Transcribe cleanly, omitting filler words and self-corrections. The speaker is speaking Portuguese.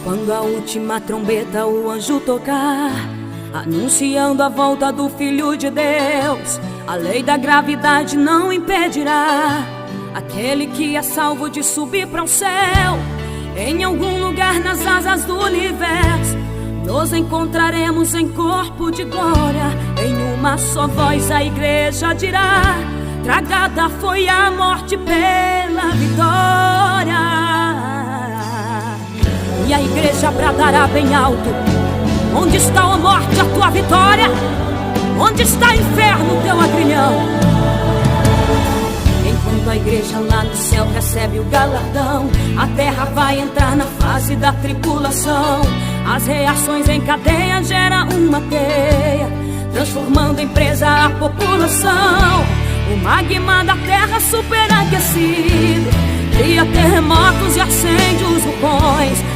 Quando a última trombeta o anjo tocar, anunciando a volta do Filho de Deus, a lei da gravidade não impedirá aquele que é salvo de subir para o céu. Em algum lugar nas asas do universo nos encontraremos em corpo de glória. Em uma só voz a igreja dirá: tragada foi a morte pela vitória. E a igreja bradará bem alto: onde está, ó morte, a tua vitória? Onde está, inferno, teu agrilhão? Enquanto a igreja lá no céu recebe o galardão, a terra vai entrar na fase da tribulação. As reações em cadeia geram uma teia, transformando em presa a população. O magma da terra superaquecido cria terremotos e acende os vulcões.